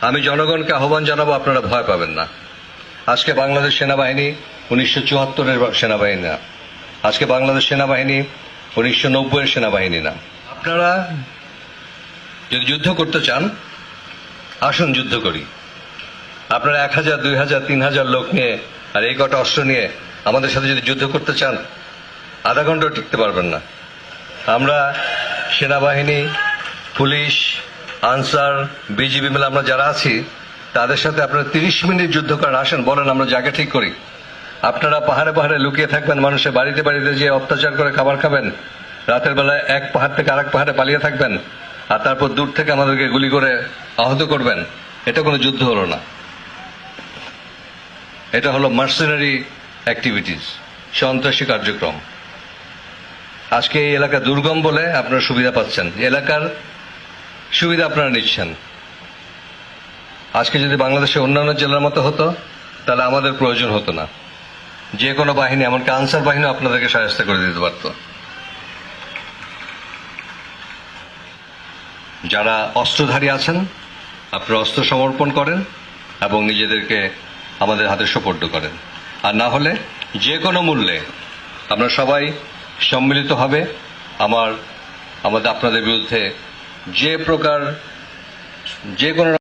আমি জনগণকে আহ্বান জানাবো, আপনারা ভয় পাবেন না। আজকে বাংলাদেশ সেনাবাহিনী 1974-এর সেনাবাহিনী না। আজকে বাংলাদেশ সেনাবাহিনী 1990-এর সেনাবাহিনী না। আপনারা যদি যুদ্ধ করতে চান, আসুন যুদ্ধ করি। আপনারা 1000, 2000, 3000 লোক নিয়ে আর এই কটা অস্ত্র নিয়ে আমাদের সাথে যদি যুদ্ধ করতে চান, আধা ঘন্টাও টিকতে পারবেন না। আমরা সেনাবাহিনী, পুলিশ, আনসার, বিজিবি মিলে আমরা যারা আছি, তাদের সাথে আপনারা 30 মিনিট যুদ্ধ করেন। আসেন, বলেন, আমরা জায়গা ঠিক করি। আপনারা পাহাড়ে পাহাড়ে লুকিয়ে থাকবেন, মানুষের বাড়িতে বাড়িতে যে অত্যাচার করে খাবার খাবেন, রাতের বেলায় এক পাহাড় থেকে আরেক পাহাড়ে পালিয়ে থাকবেন, আর তারপর দূর থেকে আমাদেরকে গুলি করে আহত করবেন। এটা কোনো যুদ্ধ হলো না, এটা হলো মার্সেনারি অ্যাক্টিভিটিস, সন্ত্রাসী কার্যক্রম। আজকে এই এলাকা দুর্গম বলে আপনারা সুবিধা পাচ্ছেন, এলাকার সুবিধা আপনারা নিচ্ছেন। আজকে যদি বাংলাদেশের অন্যান্য জেলার মতো হতো, তাহলে আমাদের প্রয়োজন হতো না। যে কোনো বাহিনী, এমনকি আনসার বাহিনীও আপনাদেরকে সহায়তা করে দিতে পারত। যারা অস্ত্রধারী আছেন, আপনারা অস্ত্র সমর্পণ করেন এবং নিজেদেরকে আমাদের হাতে সোপর্দ করেন। আর না হলে যে কোনো মূল্যে আমরা সবাই সম্মিলিতভাবে আমাদের আপনাদের বিরুদ্ধে যে কোনো